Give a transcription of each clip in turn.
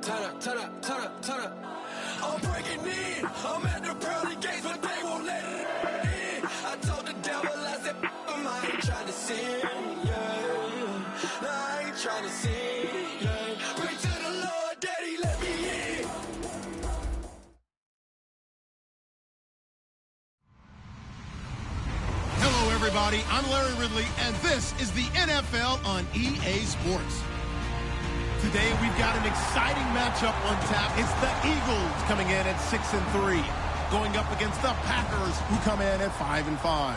turn up. I'm breaking in. I'm at the pearly gates, but they won't let it in. I told the devil, I said, I ain't trying to sin, yeah. No, I ain't trying to sin, yeah. Pray to the Lord, Daddy, let me in. Hello, everybody. I'm Larry Ridley, and this is the NFL on EA Sports. Today, we've got an exciting matchup on tap. It's the Eagles coming in at 6-3, going up against the Packers, who come in at 5-5.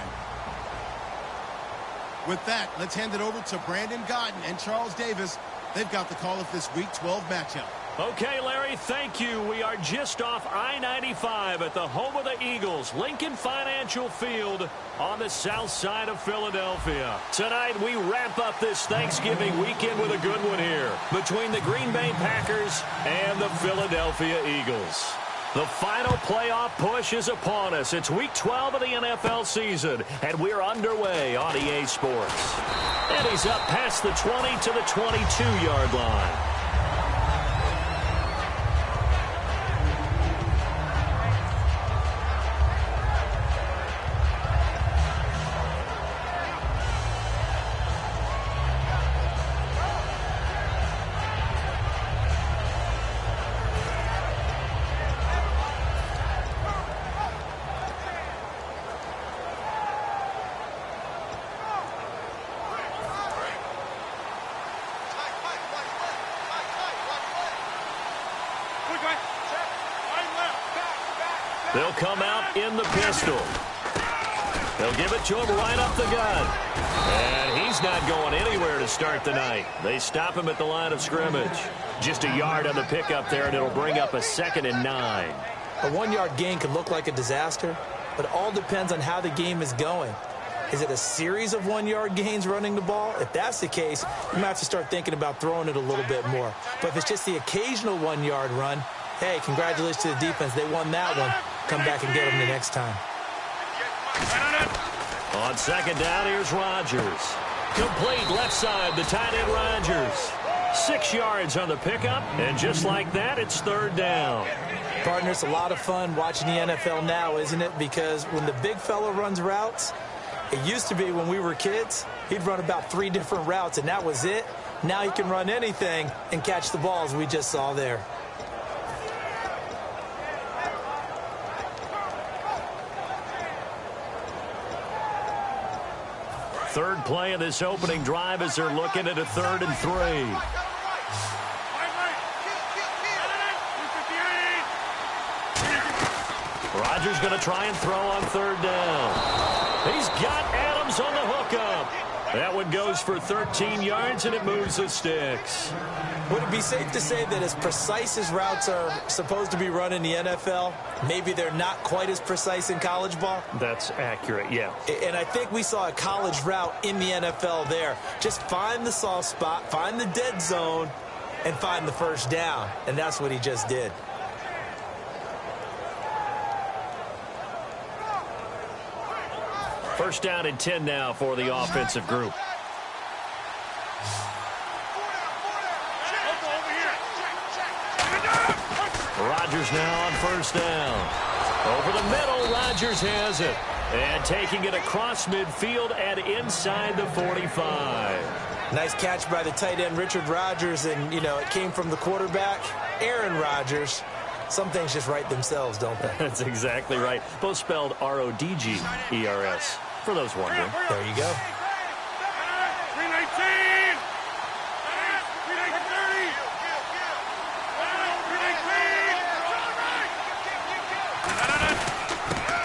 With that, let's hand it over to Brandon Godden and Charles Davis. They've got the call of this Week 12 matchup. Okay, Larry, thank you. We are just off I-95 at the home of the Eagles, Lincoln Financial Field on the south side of Philadelphia. Tonight, we wrap up this Thanksgiving weekend with a good one here between the Green Bay Packers and the Philadelphia Eagles. The final playoff push is upon us. It's Week 12 of the NFL season, and we're underway on EA Sports. And he's up past the 20 to the 22-yard line. They'll come out in the pistol. They'll give it to him right up the gut. And he's not going anywhere to start the night. They stop him at the line of scrimmage. Just a yard on the pickup there, and it'll bring up a 2nd and 9. A 1-yard gain could look like a disaster, but it all depends on how the game is going. Is it a series of 1-yard gains running the ball? If that's the case, you might have to start thinking about throwing it a little bit more. But if it's just the occasional 1-yard run, hey, congratulations to the defense. They won that one. Come back and get them the next time. On 2nd down, here's Rodgers. Complete left side, the tight end Rodgers. 6 yards on the pickup, and just like that, it's 3rd down. Partner, it's a lot of fun watching the NFL now, isn't it? Because when the big fella runs routes, it used to be when we were kids, he'd run about 3 different routes, and that was it. Now he can run anything and catch the balls we just saw there. Third play of this opening drive as they're looking at a 3rd and 3. Rodgers going to try and throw on 3rd down. He's got Adams on the hookup. That one goes for 13 yards, and it moves the sticks. Would it be safe to say that as precise as routes are supposed to be run in the NFL, maybe they're not quite as precise in college ball? That's accurate, yeah. And I think we saw a college route in the NFL there. Just find the soft spot, find the dead zone, and find the 1st down. And that's what he just did. First down and 10 now for the offensive group. Rodgers now on 1st down. Over the middle, Rodgers has it. And taking it across midfield and inside the 45. Nice catch by the tight end, Richard Rodgers, and, you know, it came from the quarterback, Aaron Rodgers. Some things just write themselves, don't they? That's exactly right. Both spelled R-O-D-G-E-R-S, for those wondering. There you go. 319!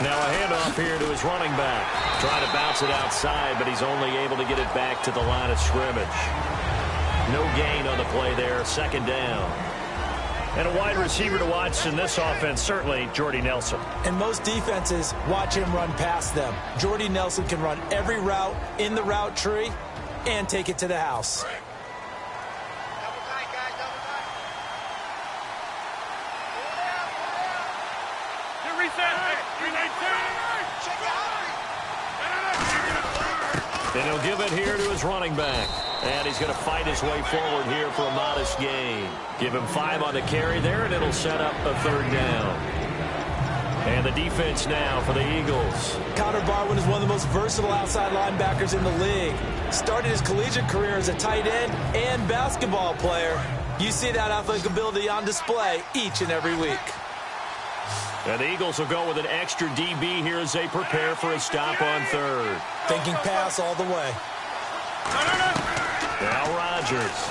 Now a handoff here to his running back. Trying to bounce it outside, but he's only able to get it back to the line of scrimmage. No gain on the play there, 2nd down. And a wide receiver to watch in this offense, certainly Jordy Nelson. And most defenses watch him run past them. Jordy Nelson can run every route in the route tree and take it to the house. And he'll give it here to his running back. And he's going to fight his way forward here for a modest gain. Give him 5 on the carry there, and it'll set up a 3rd down. And the defense now for the Eagles. Connor Barwin is one of the most versatile outside linebackers in the league. Started his collegiate career as a tight end and basketball player. You see that athletic ability on display each and every week. And the Eagles will go with an extra DB here as they prepare for a stop on 3rd. Thinking pass all the way. Now Rodgers.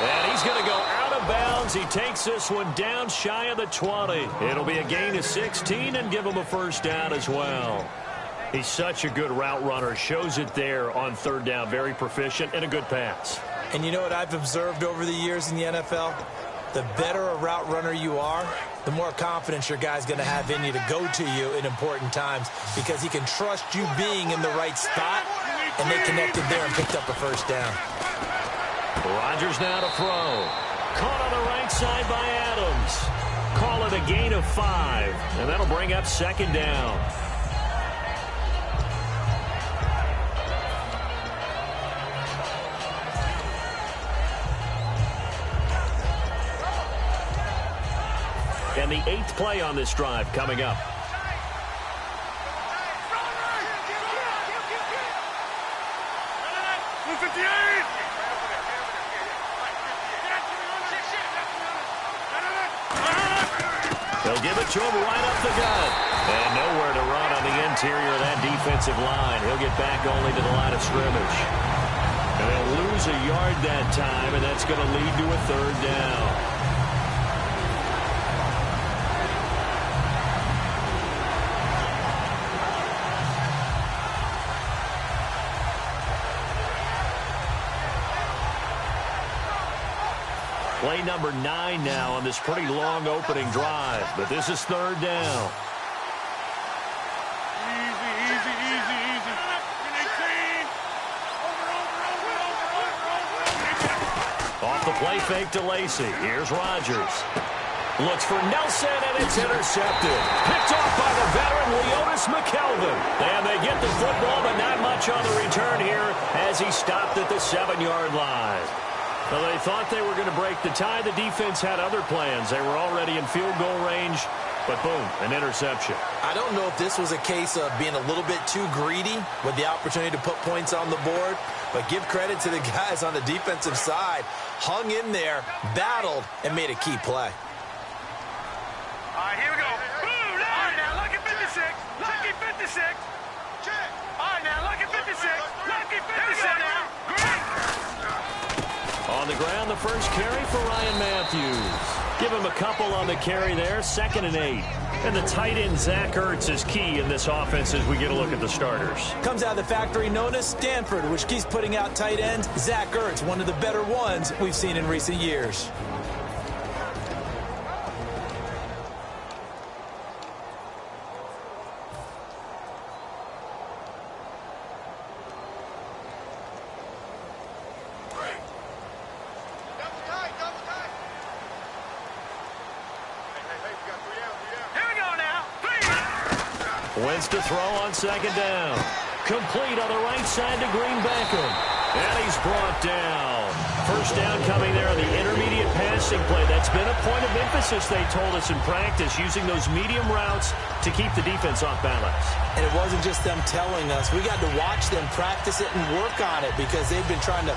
And he's going to go out of bounds. He takes this one down shy of the 20. It'll be a gain of 16 and give him a 1st down as well. He's such a good route runner. Shows it there on 3rd down. Very proficient and a good pass. And you know what I've observed over the years in the NFL? The better a route runner you are, the more confidence your guy's going to have in you to go to you in important times because he can trust you being in the right spot, and they connected there and picked up a 1st down. Rodgers now to throw. Caught on the right side by Adams. Call it a gain of 5, and that'll bring up 2nd down. And the 8th play on this drive coming up. They'll give it to him right up the gut. And nowhere to run on the interior of that defensive line. He'll get back only to the line of scrimmage. And they'll lose a yard that time, and that's going to lead to a 3rd down. Play number 9 now on this pretty long opening drive, but this is 3rd down. Off the play fake to Lacy. Here's Rodgers. Looks for Nelson, and it's intercepted. Picked off by the veteran Leonis McKelvin. And they get the football, but not much on the return here as he stopped at the 7-yard line. Well, they thought they were going to break the tie. The defense had other plans. They were already in field goal range, but boom, an interception. I don't know if this was a case of being a little bit too greedy with the opportunity to put points on the board, but give credit to the guys on the defensive side. Hung in there, battled, and made a key play. All right, here we go. Boom, all right, now look at 56. Lucky 56. Check. All right, now look at 56. Lucky 56 now. Great. On the ground, the first carry for Ryan Matthews. Give him a couple on the carry there, 2nd and 8. And the tight end, Zach Ertz, is key in this offense as we get a look at the starters. Comes out of the factory known as Stanford, which keeps putting out tight ends. Zach Ertz, one of the better ones we've seen in recent years. Wentz to throw on 2nd down. Complete on the right side to Green Beckham. And he's brought down. 1st down coming there on the intermediate passing play. That's been a point of emphasis, they told us in practice, using those medium routes to keep the defense off balance. And it wasn't just them telling us. We got to watch them practice it and work on it because they've been trying to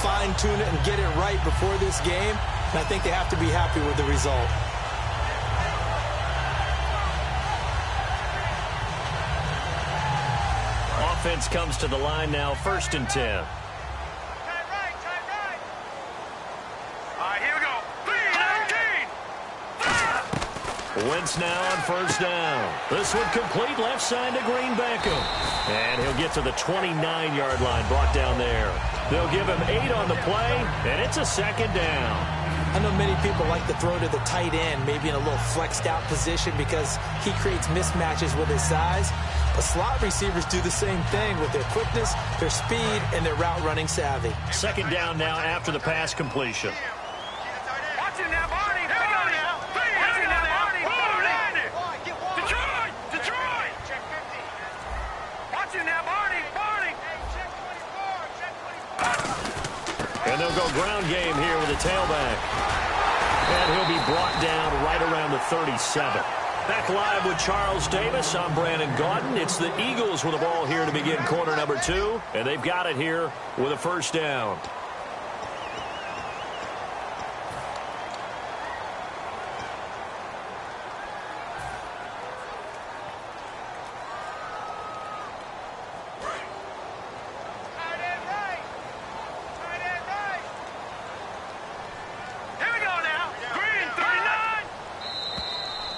fine-tune it and get it right before this game. And I think they have to be happy with the result. Offense comes to the line now, 1st and 10. Tight right. All right, here we go. 3-19. Wentz now on 1st down. This one complete left side to Green Beckham. And he'll get to the 29-yard line, brought down there. They'll give him 8 on the play, and it's a 2nd down. I know many people like to throw to the tight end, maybe in a little flexed out position because he creates mismatches with his size. But slot receivers do the same thing with their quickness, their speed, and their route running savvy. 2nd down now after the pass completion. Watch it now, Barney. Here we go now. Watch it now, Barney. Detroit. Watch it now, Barney. And they'll go ground game here with a tailback. And he'll be brought down right around the 37. Back live with Charles Davis. I'm Brandon Gaudin. It's the Eagles with the ball here to begin quarter number 2. And they've got it here with a first down.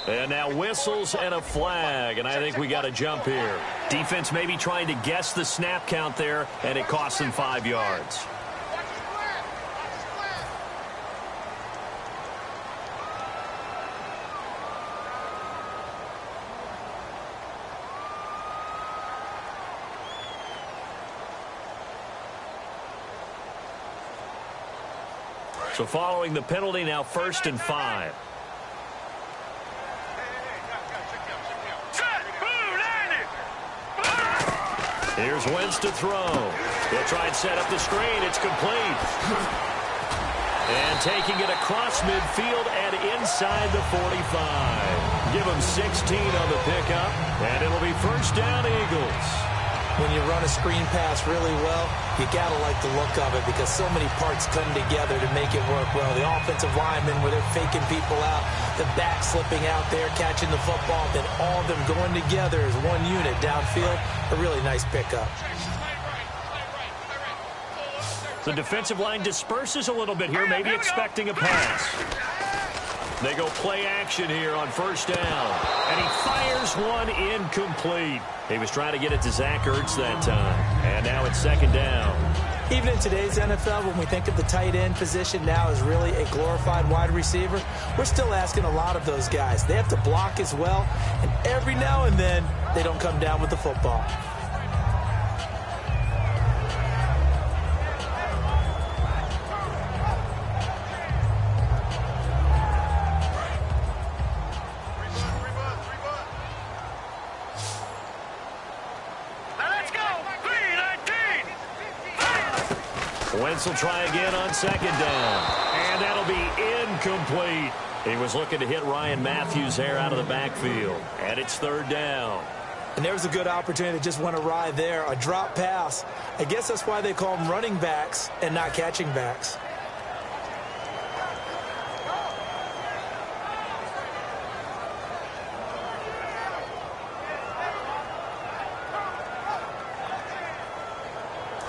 And now whistles and a flag, and I think we got a jump here. Defense maybe trying to guess the snap count there, and it costs them 5 yards. So following the penalty, now 1st and 5. Here's Wentz to throw. He'll try and set up the screen. It's complete. And taking it across midfield and inside the 45. Give him 16 on the pickup, and it'll be first down Eagles. When you run a screen pass really well, you got to like the look of it because so many parts come together to make it work well. The offensive linemen, where they're faking people out, the back slipping out there, catching the football, then all of them going together as one unit downfield. A really nice pickup. The defensive line disperses a little bit here, maybe expecting a pass. They go play action here on first down. And he fires one incomplete. He was trying to get it to Zach Ertz that time. And now it's 2nd down. Even in today's NFL, when we think of the tight end position now as really a glorified wide receiver, we're still asking a lot of those guys. They have to block as well, and every now and then, they don't come down with the football. Wentz will try again on 2nd down. And that'll be incomplete. He was looking to hit Ryan Matthews there out of the backfield. And it's 3rd down. And there's a good opportunity that just went awry there. A drop pass. I guess that's why they call them running backs and not catching backs.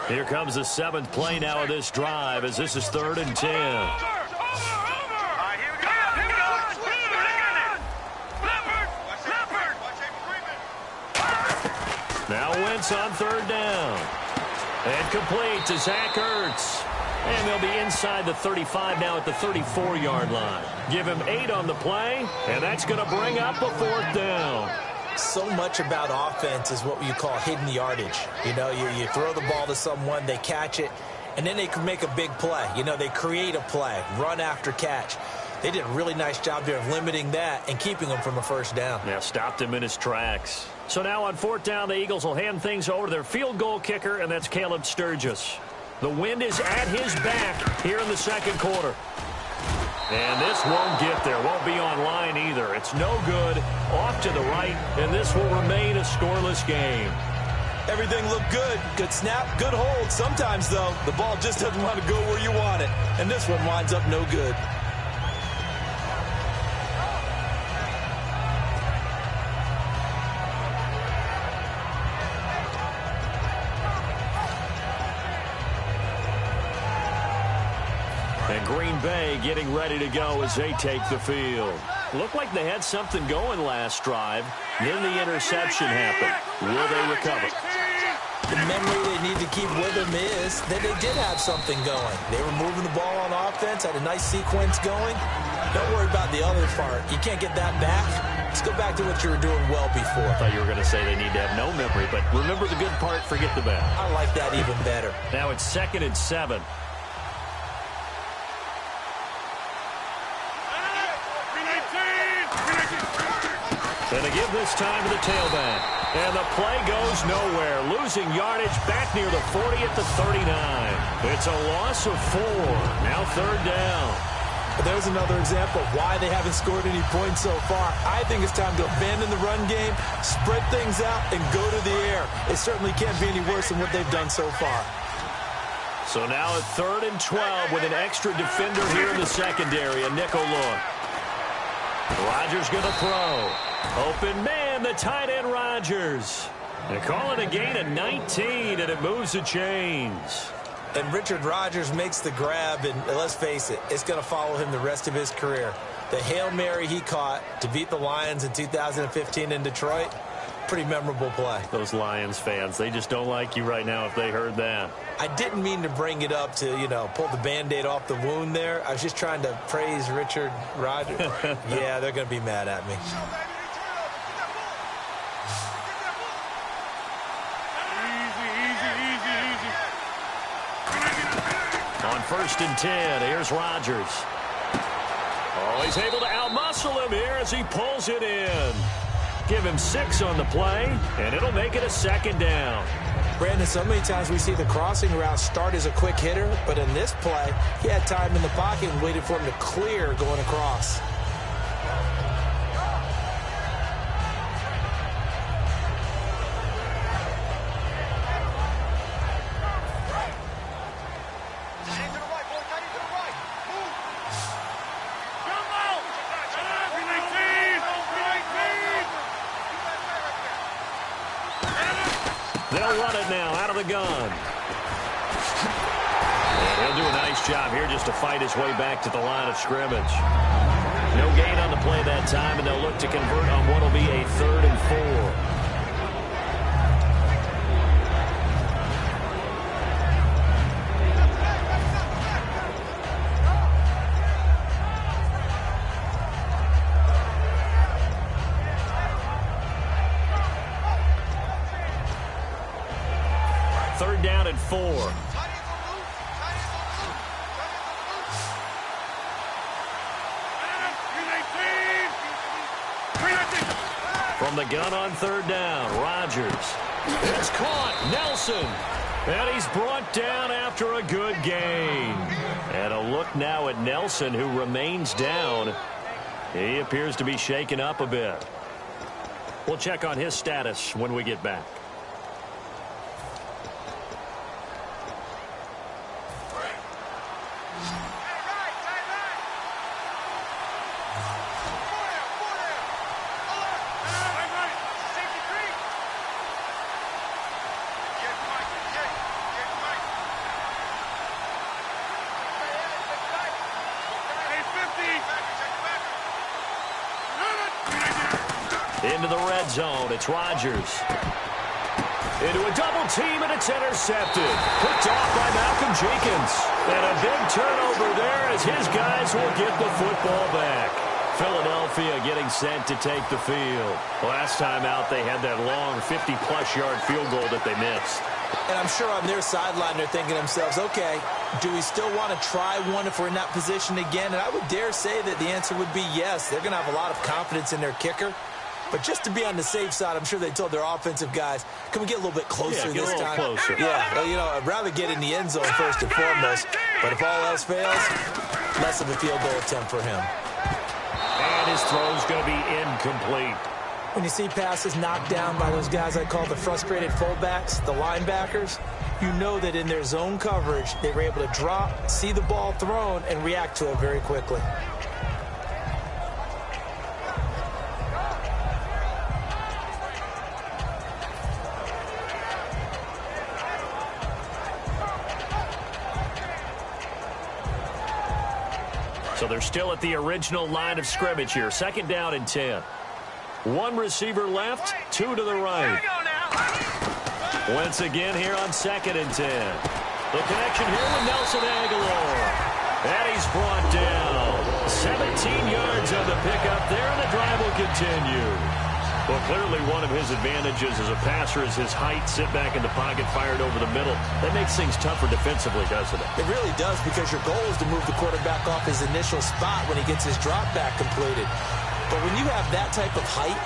Here comes the 7th play now of this drive as this is 3rd and 10. Now Wentz on 3rd down. And complete to Zach Ertz. And they'll be inside the 35 now at the 34-yard line. Give him 8 on the play, and that's going to bring up a 4th down. So much about offense is what you call hidden yardage. You know, you throw the ball to someone, they catch it, and then they can make a big play. You know, they create a play, run after catch. They did a really nice job there of limiting that and keeping him from a first down. Yeah, stopped him in his tracks. So now on 4th down, the Eagles will hand things over to their field goal kicker, and that's Caleb Sturgis. The wind is at his back here in the 2nd quarter. And this won't get there. Won't be on line either. It's no good. Off to the right, and this will remain a scoreless game. Everything looked good. Good snap, good hold. Sometimes, though, the ball just doesn't want to go where you want it. And this one winds up no good. And Green Bay getting ready to go as they take the field. Looked like they had something going last drive. Then the interception happened. Will they recover? The memory they need to keep with them is that they did have something going. They were moving the ball on offense, had a nice sequence going. Don't worry about the other part. You can't get that back. Let's go back to what you were doing well before. I thought you were going to say they need to have no memory, but remember the good part, forget the bad. I like that even better. Now it's 2nd and 7. And they give this time to the tailback. And the play goes nowhere. Losing yardage back near the 40 at the 39. It's a loss of 4. Now third down. There's another example of why they haven't scored any points so far. I think it's time to abandon the run game, spread things out, and go to the air. It certainly can't be any worse than what they've done so far. So now at 3rd and 12 with an extra defender here in the secondary, a nickel look. Rodgers going to throw. Open man, the tight end Rodgers. They call it a gain of 19, and it moves the chains. And Richard Rodgers makes the grab, and let's face it, it's going to follow him the rest of his career. The Hail Mary he caught to beat the Lions in 2015 in Detroit, pretty memorable play. Those Lions fans, they just don't like you right now if they heard that. I didn't mean to bring it up to, pull the Band-Aid off the wound there. I was just trying to praise Richard Rodgers. Yeah, they're going to be mad at me. On 1st and 10, here's Rodgers. Oh, he's able to outmuscle him here as he pulls it in. Give him 6 on the play, and it'll make it a 2nd down. Brandon, so many times we see the crossing route start as a quick hitter, but in this play, he had time in the pocket and waited for him to clear going across. They'll run it now out of the gun. And he'll do a nice job here just to fight his way back to the line of scrimmage. No gain on the play that time, and they'll look to convert on what will be a 3rd and 4. Third down and 4. From the gun on 3rd down, Rodgers. It's caught, Nelson. And he's brought down after a good gain. And a look now at Nelson, who remains down. He appears to be shaken up a bit. We'll check on his status when we get back. Into the red zone, it's Rodgers. Into a double team, and it's intercepted. Picked off by Malcolm Jenkins. And a big turnover there as his guys will get the football back. Philadelphia getting sent to take the field. Last time out, they had that long 50-plus yard field goal that they missed. And I'm sure on their sideline, they're thinking to themselves, okay, do we still want to try one if we're in that position again? And I would dare say that the answer would be yes. They're going to have a lot of confidence in their kicker. But just to be on the safe side, I'm sure they told their offensive guys, can we get a little bit closer this time? Closer. Yeah, well, I'd rather get in the end zone first and foremost. But if all else fails, less of a field goal attempt for him. And his throw's going to be incomplete. When you see passes knocked down by those guys I call the frustrated fullbacks, the linebackers, you know that in their zone coverage, they were able to drop, see the ball thrown, and react to it very quickly. So they're still at the original line of scrimmage here. 2nd down and 10. One receiver left, 2 to the right. Once again here on 2nd and 10. The connection here with Nelson Aguilar. And he's brought down. 17 yards on the pickup there, and the drive will continue. Well, clearly one of his advantages as a passer is his height, sit back in the pocket, fired over the middle. That makes things tougher defensively, doesn't it? It really does, because your goal is to move the quarterback off his initial spot when he gets his drop back completed. But when you have that type of height,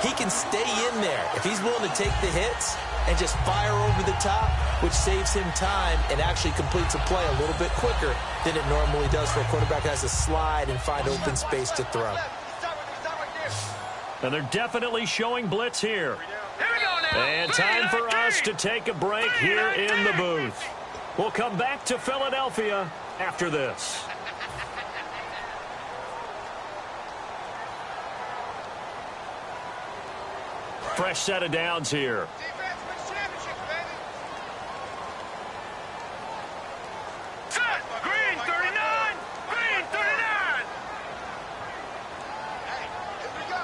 he can stay in there. If he's willing to take the hits and just fire over the top, which saves him time and actually completes a play a little bit quicker than it normally does for a quarterback that has to slide and find open space to throw. And they're definitely showing blitz here. Here we go now. And time for us to take a break here in the booth. We'll come back to Philadelphia after this. Fresh set of downs here. Defense wins championships, baby. Set. Green 39. Green 39. Hey, here we go.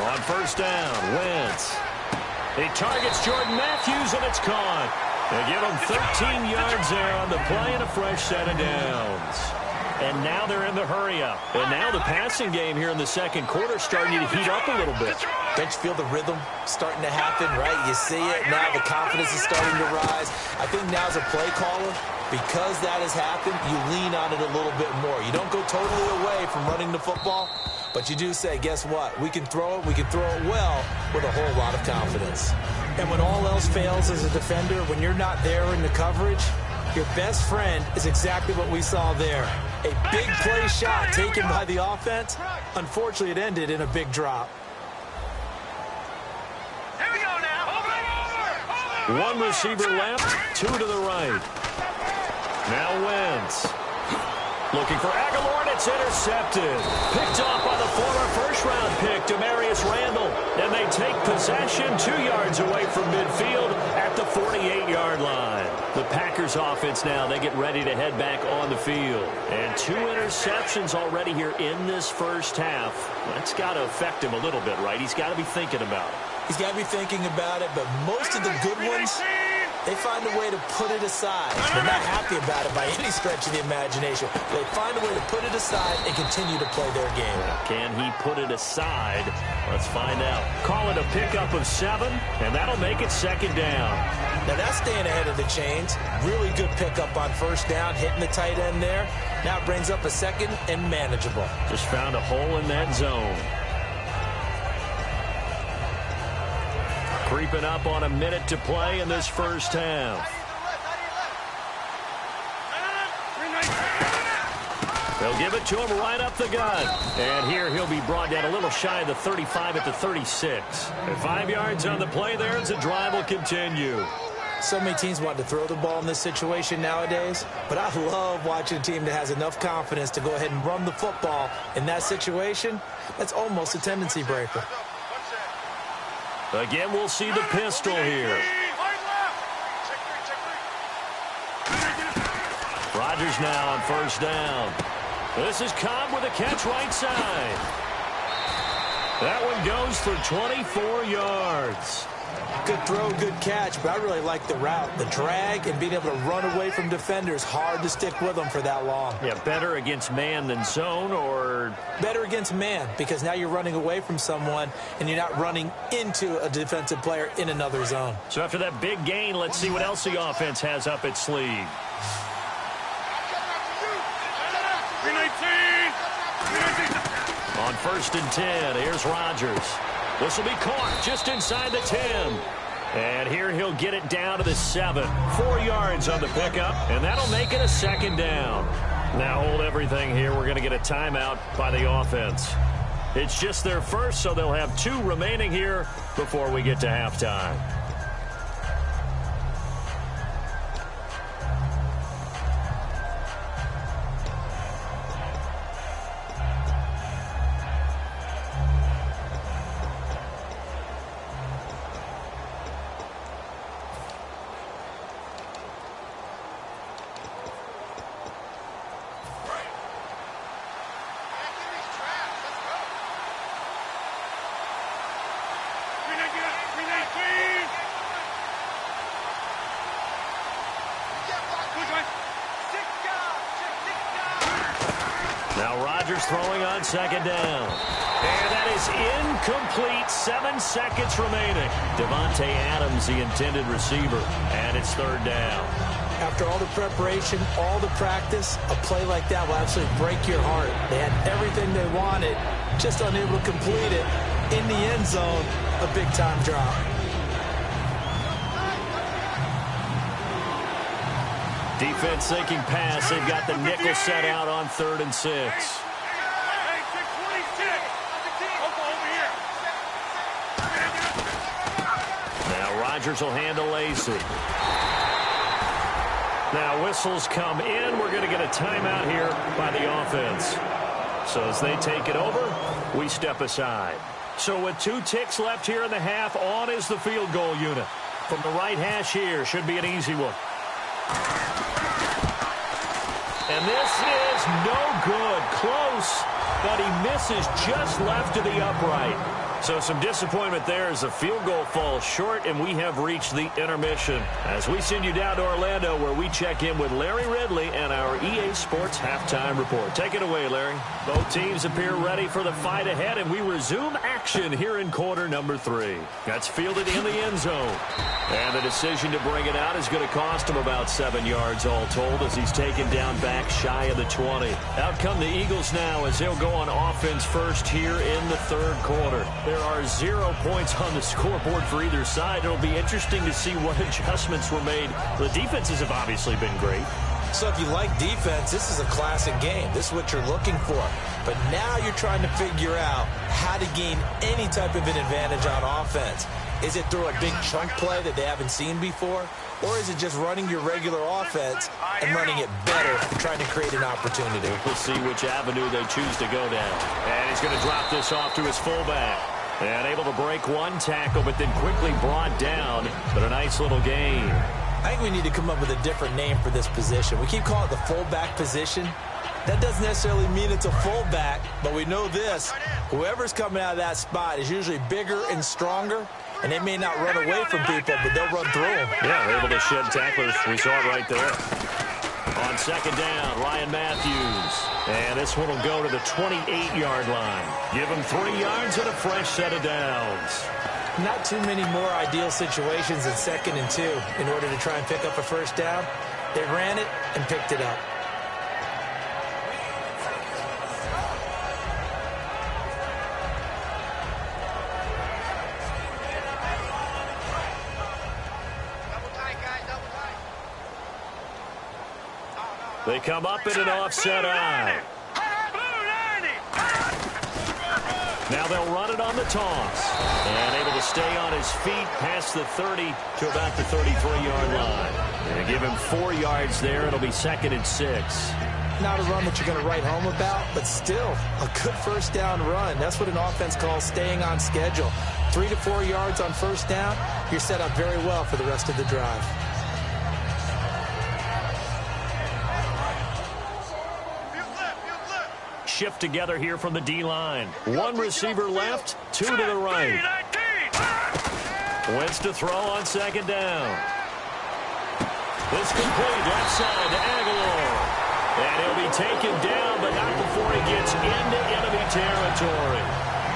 On first down, Wentz. He targets Jordan Matthews, and it's caught. They give him 13 yards there on the play and a fresh set of downs. And now they're in the hurry-up. And now the passing game here in the second quarter starting to heat up a little bit. Don't you feel the rhythm starting to happen, right? You see it. Now the confidence is starting to rise. I think now as a play caller, because that has happened, you lean on it a little bit more. You don't go totally away from running the football, but you do say, guess what? We can throw it. We can throw it well with a whole lot of confidence. And when all else fails as a defender, when you're not there in the coverage, your best friend is exactly what we saw there. A big play shot taken by the offense. Unfortunately, it ended in a big drop. Here we go now. Over. One receiver left, two to the right. Now Wentz. Looking for Aguilar, and it's intercepted. Picked off by the former first-round pick, Demarius Randall. And they take possession 2 yards away from midfield at the 48-yard line. The Packers offense now, they get ready to head back on the field. And 2 interceptions already here in this first half. That's got to affect him a little bit, right? He's got to be thinking about it. He's got to be thinking about it, but most of the good ones, they find a way to put it aside. They're not happy about it by any stretch of the imagination. They find a way to put it aside and continue to play their game. Can he put it aside? Let's find out. Call it a pickup of 7, and that'll make it second down. Now that's staying ahead of the chains. Really good pickup on first down, hitting the tight end there. Now it brings up a second and manageable. Just found a hole in that zone. Creeping up on a minute to play in this first half. They'll give it to him right up the gut. And here he'll be brought down a little shy of the 35 at the 36. And 5 yards on the play there as the drive will continue. So many teams want to throw the ball in this situation nowadays, but I love watching a team that has enough confidence to go ahead and run the football in that situation. That's almost a tendency breaker. Again, we'll see the pistol here. Rodgers now on first down. This is Cobb with a catch right side. That one goes for 24 yards. Good throw, good catch, but I really like the route. The drag and being able to run away from defenders, hard to stick with them for that long. Yeah, better against man than zone, or? Better against man, because now you're running away from someone and you're not running into a defensive player in another zone. So after that big gain, let's see what else the offense has up its sleeve. On first and 10, here's Rodgers. This will be caught just inside the 10. And here he'll get it down to the 7. 4 yards on the pickup, and that'll make it a second down. Now hold everything here. We're going to get a timeout by the offense. It's just their first, so they'll have 2 remaining here before we get to halftime. Now Rodgers throwing on second down. And that is incomplete. 7 seconds remaining. Devontae Adams, the intended receiver. And it's third down. After all the preparation, all the practice, a play like that will absolutely break your heart. They had everything they wanted, just unable to complete it. In the end zone, a big-time drop. Defense thinking pass. They've got the nickel set out on 3rd and 6. Now Rodgers will handle Lacey. Now whistles come in. We're going to get a timeout here by the offense. So as they take it over, we step aside. So with 2 ticks left here in the half, on is the field goal unit. From the right hash here, should be an easy one. And this is no good. Close, but he misses just left to the upright. So some disappointment there as the field goal falls short, and we have reached the intermission. As we send you down to Orlando, where we check in with Larry Ridley and our EA Sports Halftime Report. Take it away, Larry. Both teams appear ready for the fight ahead, and we resume action here in quarter number 3. That's fielded in the end zone. And the decision to bring it out is going to cost him about 7 yards all told, as he's taken down back shy of the 20. Out come the Eagles now as they'll go on offense first here in the 3rd quarter. There are 0 points on the scoreboard for either side. It'll be interesting to see what adjustments were made. The defenses have obviously been great. So if you like defense, this is a classic game. This is what you're looking for. But now you're trying to figure out how to gain any type of an advantage on offense. Is it through a big chunk play that they haven't seen before? Or is it just running your regular offense and running it better and trying to create an opportunity? We'll see which avenue they choose to go down. And he's going to drop this off to his fullback. And able to break 1 tackle, but then quickly brought down. But a nice little gain. I think we need to come up with a different name for this position. We keep calling it the fullback position. That doesn't necessarily mean it's a fullback, but we know this. Whoever's coming out of that spot is usually bigger and stronger, and they may not run away from people, but they'll run through them. Yeah, they're able to shed tacklers. We saw it right there. On 2nd down, Ryan Matthews. And this one will go to the 28-yard line. Give him 3 yards and a fresh set of downs. Not too many more ideal situations in 2nd and 2 in order to try and pick up a first down. They ran it and picked it up. They come up in an offset eye. Now they'll run it on the toss. And able to stay on his feet past the 30 to about the 33-yard line. And give him 4 yards there. It'll be 2nd and 6. Not a run that you're going to write home about, but still a good first down run. That's what an offense calls staying on schedule. 3 to 4 yards on first down, you're set up very well for the rest of the drive. Shift together here from the D-line. 1 receiver left, 2 to the right. Wentz to throw on 2nd down. This complete left side to Aguilar. And he'll be taken down, but not before he gets into enemy territory.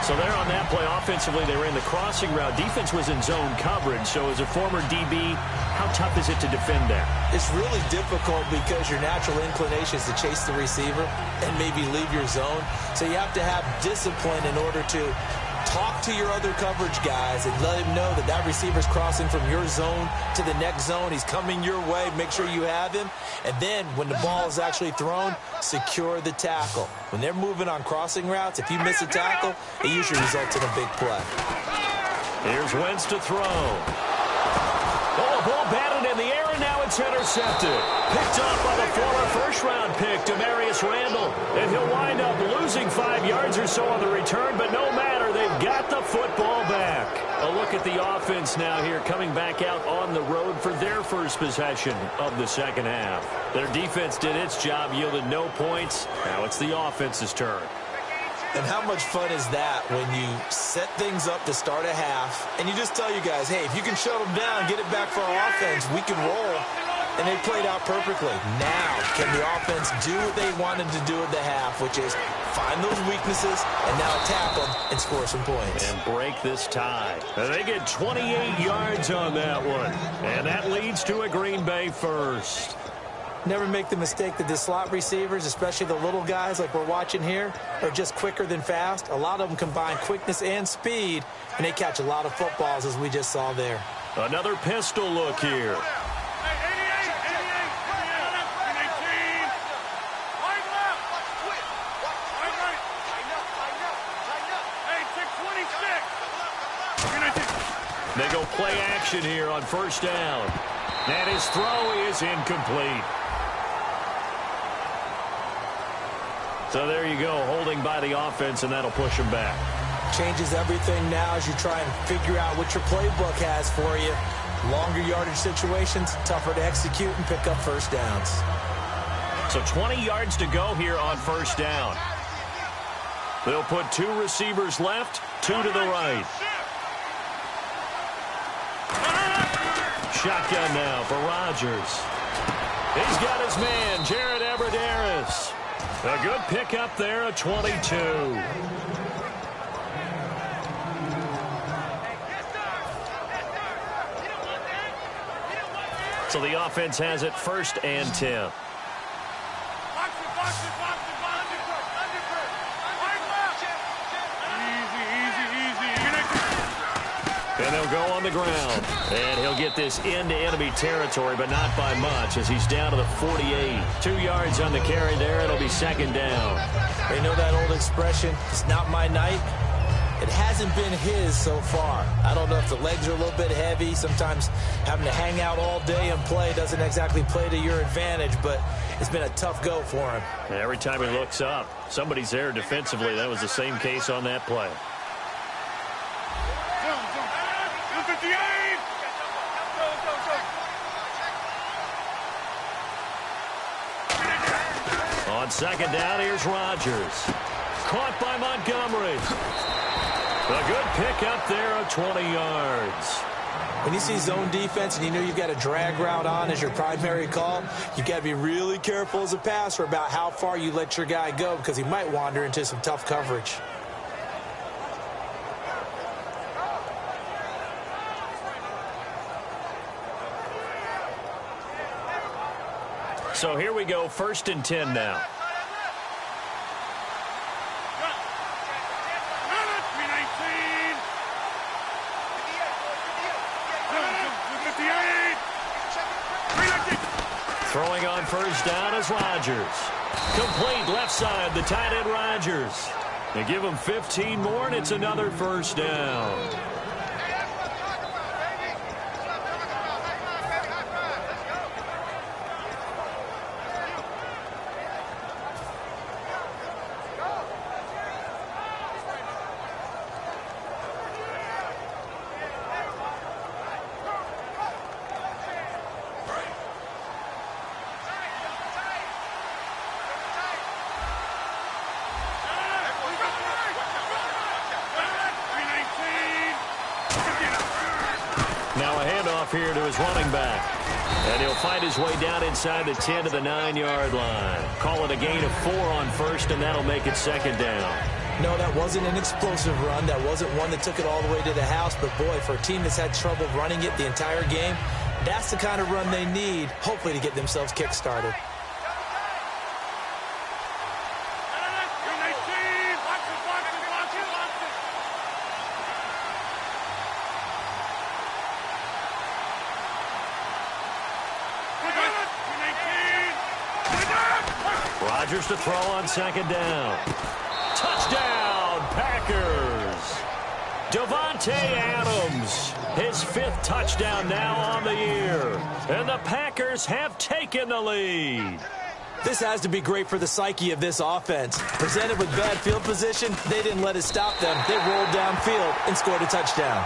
So there on that play, offensively, they ran the crossing route. Defense was in zone coverage. So as a former DB, how tough is it to defend that? It's really difficult because your natural inclination is to chase the receiver and maybe leave your zone. So you have to have discipline in order to talk to your other coverage guys and let him know that that receiver's crossing from your zone to the next zone. He's coming your way. Make sure you have him. And then when the ball is actually thrown, secure the tackle. When they're moving on crossing routes, if you miss a tackle, it usually results in a big play. Here's Wentz to throw. Oh, ball batted in the air, and now it's intercepted. Picked up by the former first-round pick, Demarius Randall. And he'll wind up losing 5 yards or so on the return, but no matter, they've got the football back. A look at the offense now here, coming back out on the road for their first possession of the second half. Their defense did its job, yielded no points. Now it's the offense's turn. And how much fun is that when you set things up to start a half and you just tell you guys, hey, if you can shut them down, get it back for our offense, we can roll. and they played out perfectly. Now, can the offense do what they wanted to do at the half, which is find those weaknesses and now attack them and score some points. And break this tie. They get 28 yards on that one, and that leads to a Green Bay first. Never make the mistake that the slot receivers, especially the little guys like we're watching here, are just quicker than fast. A lot of them combine quickness and speed, and they catch a lot of footballs, as we just saw there. Another pistol look here. They go play action here on first down. And his throw is incomplete. So there you go, holding by the offense, and that'll push him back. Changes everything now as you try and figure out what your playbook has for you. Longer yardage situations, tougher to execute and pick up first downs. So 20 yards to go here on first down. They'll put 2 receivers left, 2 to the right. Shotgun now for Rodgers. He's got his man, Jared Abbrederis. A good pickup there at 22. So the offense has it first and 10. And they'll go on the ground. And he'll get this into enemy territory, but not by much, as he's down to the 48. 2 yards on the carry there. It'll be second down. You know that old expression, it's not my night? It hasn't been his so far. I don't know if the legs are a little bit heavy. Sometimes having to hang out all day and play doesn't exactly play to your advantage, but it's been a tough go for him. And every time he looks up, somebody's there defensively. That was the same case on that play. On second down, here's Rodgers. Caught by Montgomery. A good pickup there of 20 yards. When you see zone defense and you know you've got a drag route on as your primary call, you've got to be really careful as a passer about how far you let your guy go, because he might wander into some tough coverage. So here we go, first and 10 now. Throwing on first down is Rodgers. Complete left side, the tight end Rodgers. They give him 15 more, and it's another first down. Here to his running back. And he'll find his way down inside the 10 to the 9-yard line. Call it a gain of 4 on first, and that'll make it second down. No, that wasn't an explosive run. That wasn't one that took it all the way to the house. But, boy, for a team that's had trouble running it the entire game, that's the kind of run they need, hopefully, to get themselves kick-started. Rodgers to throw on second down. Touchdown, Packers. Davante Adams, his 5th touchdown now on the year. And the Packers have taken the lead. This has to be great for the psyche of this offense. Presented with bad field position, they didn't let it stop them. They rolled downfield and scored a touchdown.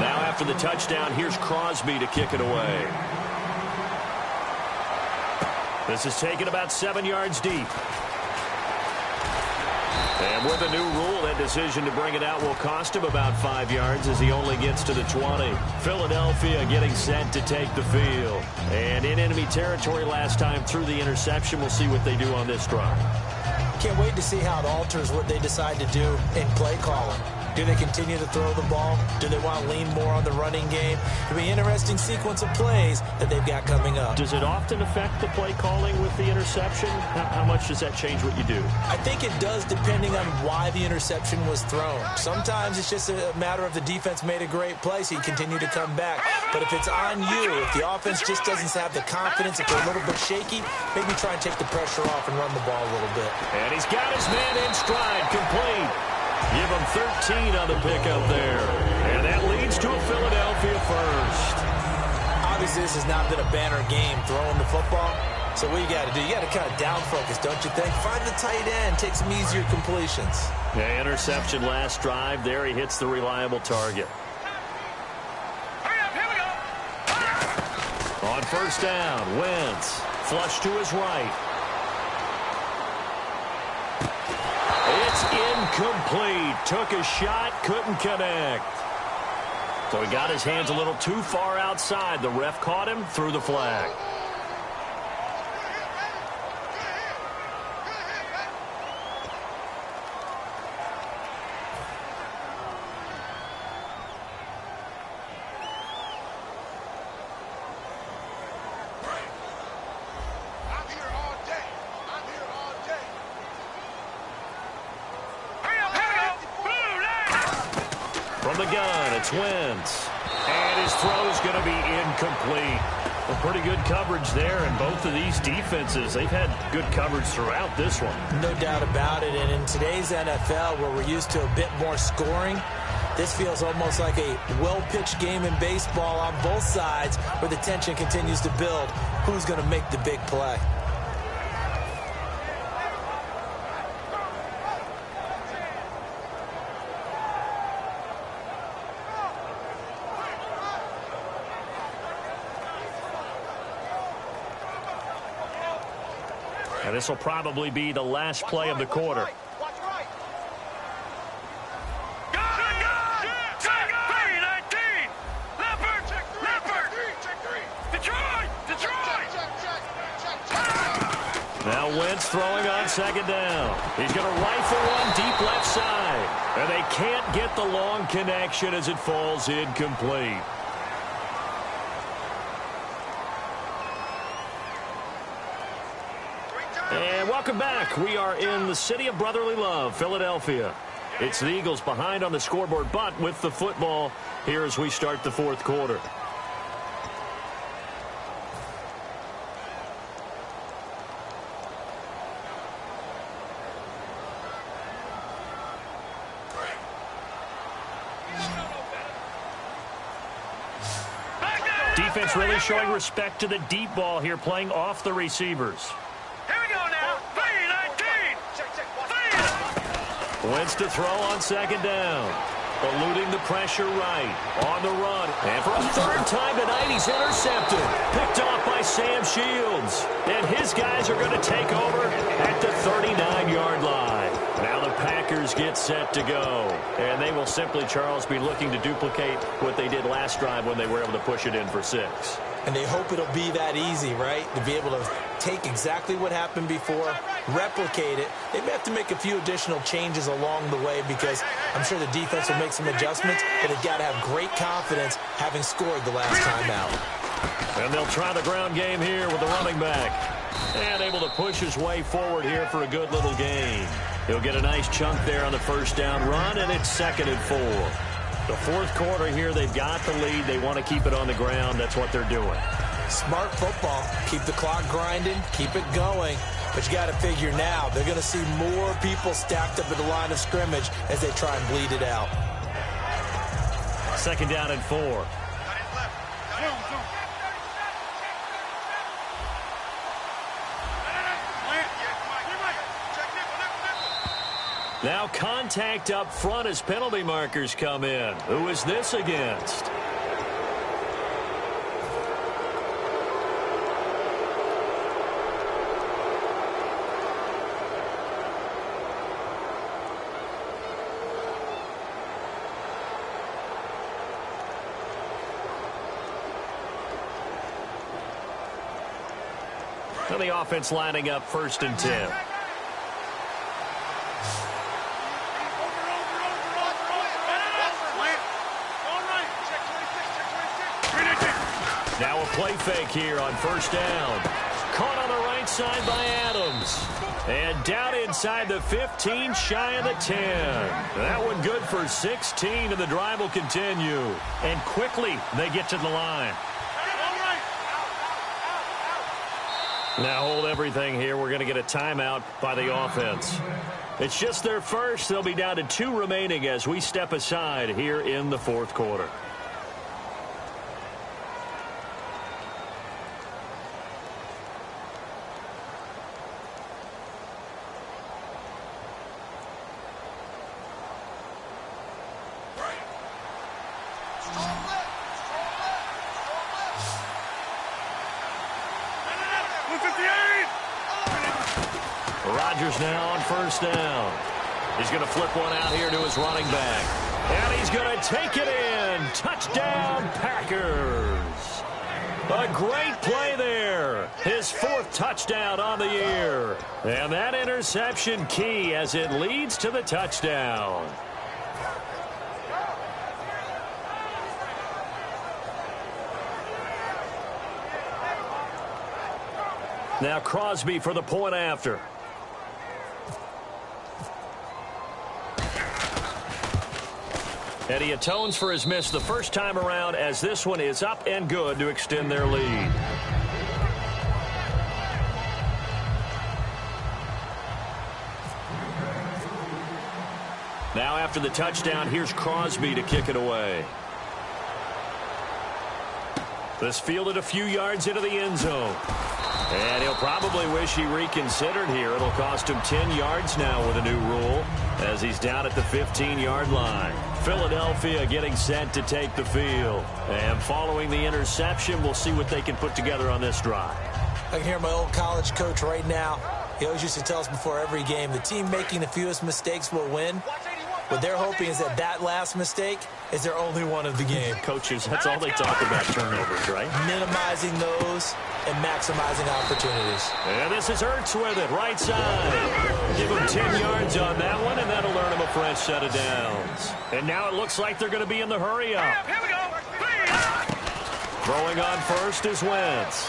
Now after the touchdown, here's Crosby to kick it away. This is taken about 7 yards deep. And with a new rule, that decision to bring it out will cost him about 5 yards as he only gets to the 20. Philadelphia getting set to take the field. And in enemy territory last time through the interception. We'll see what they do on this drive. Can't wait to see how it alters what they decide to do in play calling. Do they continue to throw the ball? Do they want to lean more on the running game? It'll be an interesting sequence of plays that they've got coming up. Does it often affect the play calling with the interception? How much does that change what you do? I think it does depending on why the interception was thrown. Sometimes it's just a matter of the defense made a great play, so you continue to come back. But if it's on you, if the offense just doesn't have the confidence, if they're a little bit shaky, maybe try and take the pressure off and run the ball a little bit. And he's got his man in stride, complete. Give him 13 on the pickup there. And that leads to a Philadelphia first. Obviously, this has not been a banner game throwing the football. So what you got to do, you got to kind of down focus, don't you think? Find the tight end, take some easier completions. Yeah, interception last drive. There he hits the reliable target. Here we go. On first down, Wentz. Flush to his right. It's incomplete. Took a shot, couldn't connect. So he got his hands a little too far outside. The ref caught him, threw the flag. From the gun, it's Wentz. And his throw's going to be incomplete. Well, pretty good coverage there, and both of these defenses, they've had good coverage throughout this one. No doubt about it, and in today's NFL, where we're used to a bit more scoring, this feels almost like a well-pitched game in baseball on both sides, where the tension continues to build. Who's going to make the big play? And this will probably be the last play of the quarter. Now Wentz throwing on second down. He's going to rifle one deep left side. And they can't get the long connection as it falls incomplete. And welcome back. We are in the city of brotherly love, Philadelphia. It's the Eagles behind on the scoreboard, but with the football here as we start the fourth quarter. Defense really showing respect to the deep ball here, playing off the receivers. Here we go now. 3-19. Wentz to throw on second down. Eluding the pressure right. On the run. And for a third time tonight, he's intercepted. Picked off by Sam Shields. And his guys are going to take over at the 39-yard line. Now the Packers get set to go. And they will simply, Charles, be looking to duplicate what they did last drive when they were able to push it in for 6. And they hope it'll be that easy, right? To be able to take exactly what happened before, replicate it. They may have to make a few additional changes along the way because I'm sure the defense will make some adjustments, but they've got to have great confidence having scored the last time out. And they'll try the ground game here with the running back. And able to push his way forward here for a good little gain. He'll get a nice chunk there on the first down run, and it's 2nd and 4. The fourth quarter here, they've got the lead. They want to keep it on the ground. That's what they're doing. Smart football. Keep the clock grinding. Keep it going. But you got to figure now, they're going to see more people stacked up at the line of scrimmage as they try and bleed it out. 2nd down and 4. Now contact up front as penalty markers come in. Who is this against? And the offense lining up 1st and 10. Now a play fake here on 1st down. Caught on the right side by Adams. And down inside the 15, shy of the 10. That one good for 16, and the drive will continue. And quickly, they get to the line. Now hold everything here. We're going to get a timeout by the offense. It's just their first. They'll be down to 2 remaining as we step aside here in the 4th quarter. Rodgers now on 1st down. He's going to flip one out here to his running back. And he's going to take it in. Touchdown, Packers. A great play there. His 4th touchdown on the year. And that interception key as it leads to the touchdown. Now Crosby for the point after. And he atones for his miss the first time around as this one is up and good to extend their lead. Now after the touchdown, here's Crosby to kick it away. This fielded a few yards into the end zone. And he'll probably wish he reconsidered here. It'll cost him 10 yards now with a new rule as he's down at the 15-yard line. Philadelphia getting set to take the field. And following the interception, we'll see what they can put together on this drive. I can hear my old college coach right now. He always used to tell us before every game, the team making the fewest mistakes will win. What they're hoping is that that last mistake is their only one of the game. Coaches, that's all they talk about, turnovers, right? Minimizing those and maximizing opportunities. And this is Ertz with it, right side. Give him 10 yards on that one, and that'll earn him a fresh set of downs. And now it looks like they're going to be in the hurry-up. Here we go. Throwing on first is Wentz.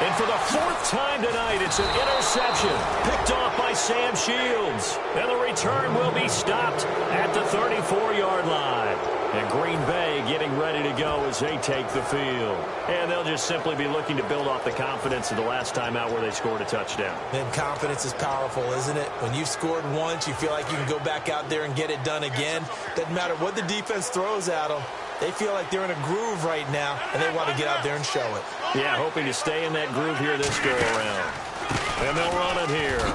And for the 4th time tonight, it's an interception picked off by Sam Shields. And the return will be stopped at the 34-yard line. And Green Bay getting ready to go as they take the field. And they'll just simply be looking to build off the confidence of the last time out where they scored a touchdown. And confidence is powerful, isn't it? When you've scored once, you feel like you can go back out there and get it done again. Doesn't matter what the defense throws at them. They feel like they're in a groove right now, and they want to get out there and show it. Yeah, hoping to stay in that groove here this go-around. And they'll run it here.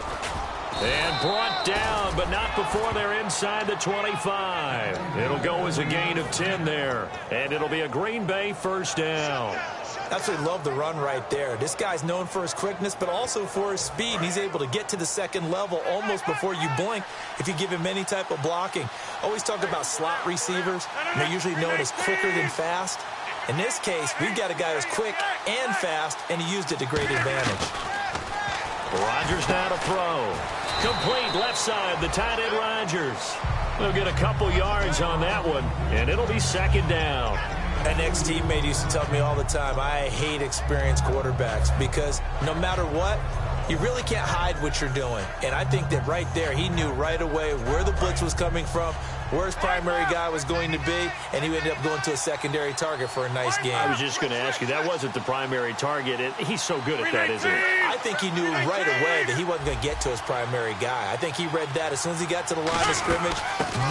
And brought down, but not before they're inside the 25. It'll go as a gain of 10 there. And it'll be a Green Bay 1st down. Absolutely love the run right there. This guy's known for his quickness, but also for his speed. And he's able to get to the second level almost before you blink if you give him any type of blocking. Always talk about slot receivers, and they're usually known as quicker than fast. In this case, we've got a guy who's quick and fast, and he used it to great advantage. Rodgers now to throw. Complete left side, the tight end Rodgers. They'll get a couple yards on that one, and it'll be 2nd down. An ex-teammate used to tell me all the time, I hate experienced quarterbacks because no matter what, you really can't hide what you're doing. And I think that right there, he knew right away where the blitz was coming from, where his primary guy was going to be, and he ended up going to a secondary target for a nice game. I was just going to ask you, that wasn't the primary target. He's so good at that, isn't he? I think he knew right away that he wasn't going to get to his primary guy. I think he read that as soon as he got to the line of scrimmage,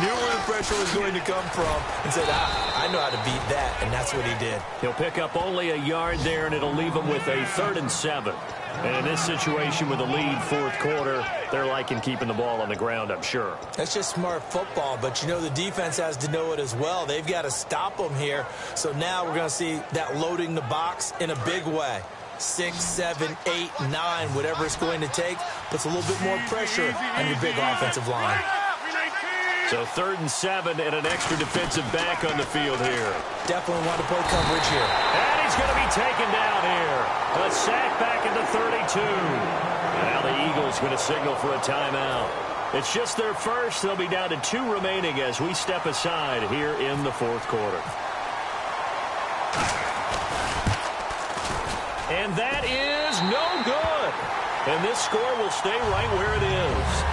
knew where the pressure was going to come from, and said, I know how to beat that, and that's what he did. He'll pick up only a yard there, and it'll leave him with a 3rd and 7. And in this situation with a lead 4th quarter, they're liking keeping the ball on the ground, I'm sure. That's just smart football, but you know the defense has to know it as well. They've got to stop them here. So now we're going to see that loading the box in a big way. 6, 7, 8, 9, whatever it's going to take, puts a little bit more pressure on your big offensive line. So 3rd and 7 and an extra defensive back on the field here. Definitely want to play coverage here. And he's going to be taken down here. A sack back into 32. Now the Eagles going to signal for a timeout. It's just their first. They'll be down to 2 remaining as we step aside here in the 4th quarter. And that is no good. And this score will stay right where it is.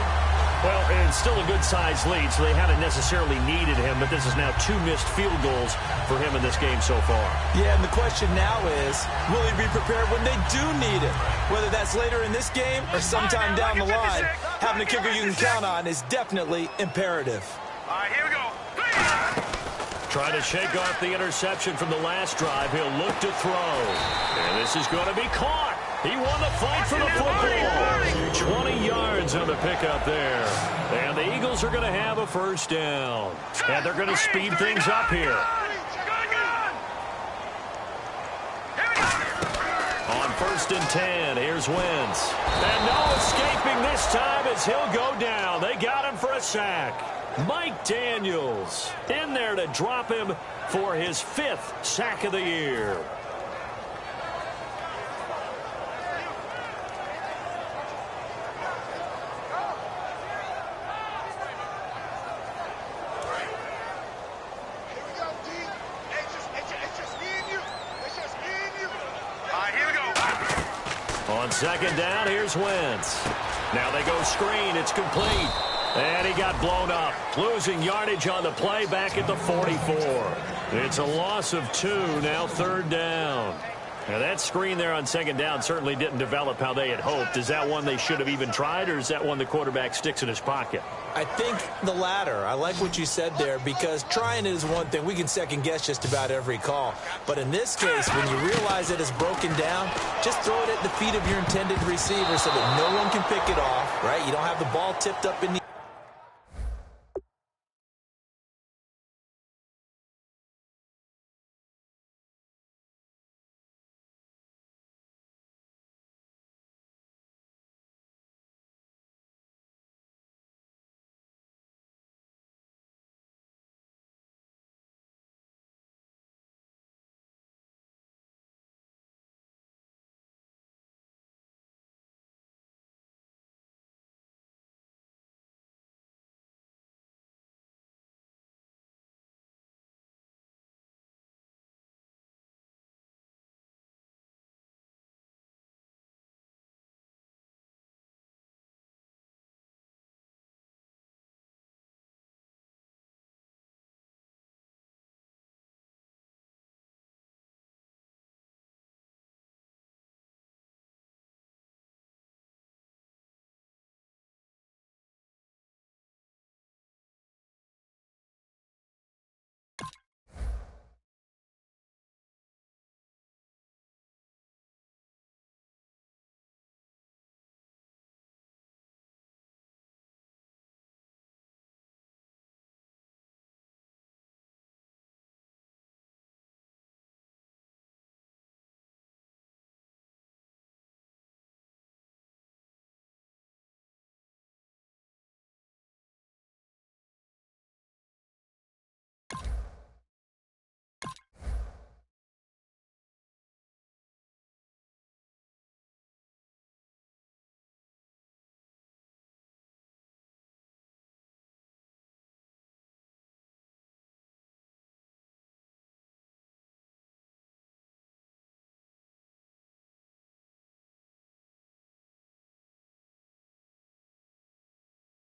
Well, it's still a good-sized lead, so they haven't necessarily needed him, but this is now 2 missed field goals for him in this game so far. Yeah, and the question now is, will he be prepared when they do need him? Whether that's later in this game or sometime down the line, having a kicker you can count on is definitely imperative. All right, here we go. Trying to shake off the interception from the last drive. He'll look to throw. And this is going to be caught. He won the fight for the football. 20 yards on the pickup there. And the Eagles are going to have a first down. And they're going to speed things up here. On 1st and 10, here's Wentz. And no escaping this time as he'll go down. They got him for a sack. Mike Daniels in there to drop him for his 5th sack of the year. On 2nd down, here's Wentz. Now they go screen. It's complete. And he got blown up. Losing yardage on the play back at the 44. It's a loss of 2. Now 3rd down. Now that screen there on 2nd down certainly didn't develop how they had hoped. Is that one they should have even tried, or is that one the quarterback sticks in his pocket? I think the latter. I like what you said there, because trying it is one thing. We can second-guess just about every call. But in this case, when you realize that it's broken down, just throw it at the feet of your intended receiver so that no one can pick it off, right? You don't have the ball tipped up in the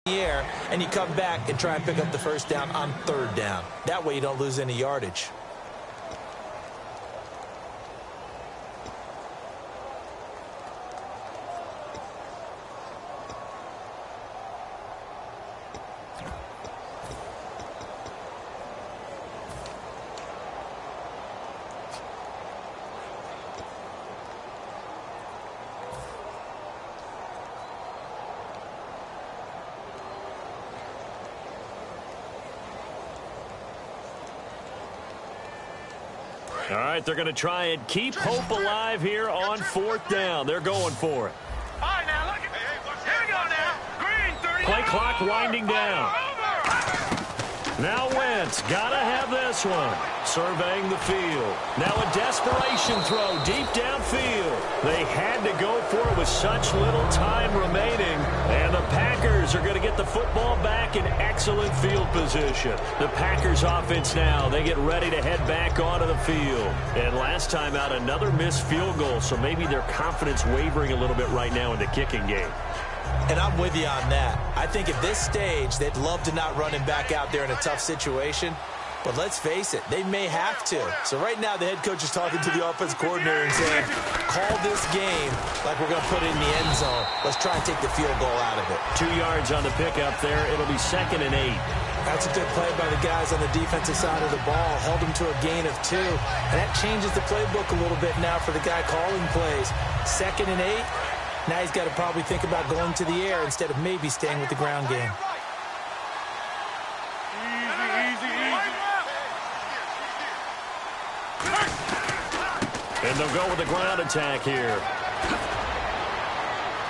air, and you come back and try and pick up the first down on 3rd down. That way you don't lose any yardage. All right, they're going to try and keep hope alive here on 4th down. They're going for it. All right, now look at here we go now. Green 30. Play clock winding down. Now Wentz, gotta have this one. Surveying the field. Now a desperation throw deep downfield. They had to go for it with such little time remaining. And the Packers are going to get the football back in excellent field position. The Packers offense now, they get ready to head back onto the field. And last time out, another missed field goal, so maybe their confidence wavering a little bit right now in the kicking game. And I'm with you on that. I think at this stage, they'd love to not run him back out there in a tough situation. But let's face it, they may have to. So right now, the head coach is talking to the offense coordinator and saying, call this game like we're going to put it in the end zone. Let's try and take the field goal out of it. 2 yards on the pickup there. It'll be 2nd and 8. That's a good play by the guys on the defensive side of the ball. Held him to a gain of 2. And that changes the playbook a little bit now for the guy calling plays. 2nd and 8. Now he's got to probably think about going to the air instead of maybe staying with the ground game. And they'll go with the ground attack here.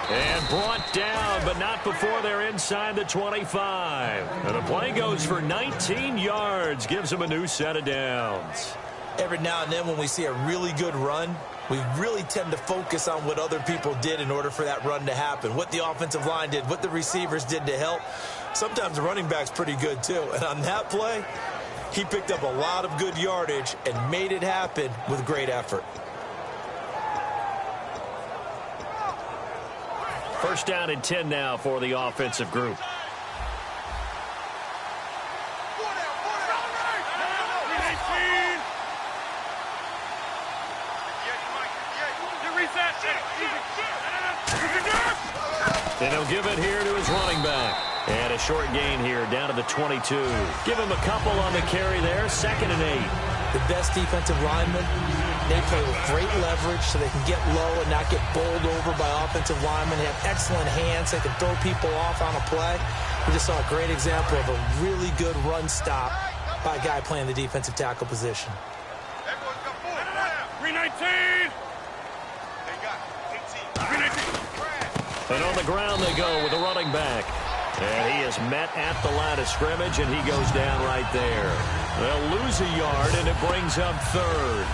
And brought down, but not before they're inside the 25. And the play goes for 19 yards. Gives them a new set of downs. Every now and then when we see a really good run, we really tend to focus on what other people did in order for that run to happen. What the offensive line did, what the receivers did to help. Sometimes the running back's pretty good too. And on that play, he picked up a lot of good yardage and made it happen with great effort. First down and 10 now for the offensive group. And he'll give it here to his running back. And a short gain here down to the 22. Give him a couple on the carry there. 2nd and 8. The best defensive linemen, they play with great leverage so they can get low and not get bowled over by offensive linemen. They have excellent hands. They can throw people off on a play. We just saw a great example of a really good run stop by a guy playing the defensive tackle position. 319. And on the ground they go with a running back. And he is met at the line of scrimmage, and he goes down right there. They'll lose a yard, and it brings up 3rd.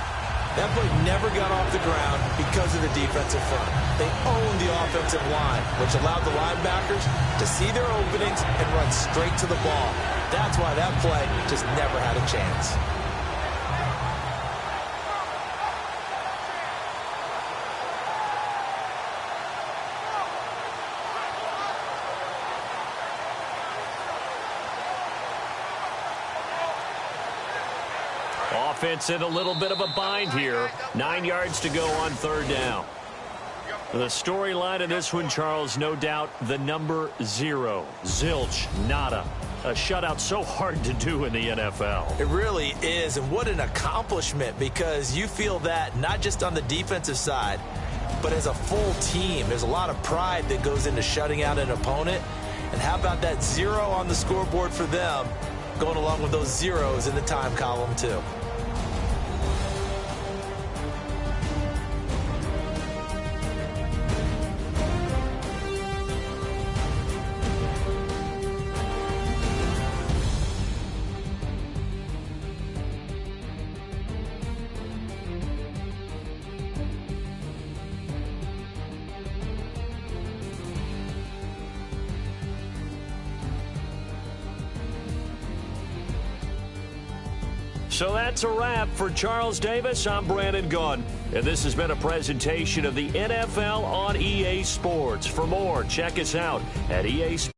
That play never got off the ground because of the defensive front. They owned the offensive line, which allowed the linebackers to see their openings and run straight to the ball. That's why that play just never had a chance. Offense in a little bit of a bind here. 9 yards to go on 3rd down. The storyline of this one, Charles, no doubt the number 0. Zilch, nada. A shutout so hard to do in the NFL. It really is, and what an accomplishment, because you feel that not just on the defensive side, but as a full team. There's a lot of pride that goes into shutting out an opponent. And how about that 0 on the scoreboard for them, going along with those zeros in the time column too. So that's a wrap for Charles Davis. I'm Brandon Gaudin, and this has been a presentation of the NFL on EA Sports. For more, check us out at EA Sports.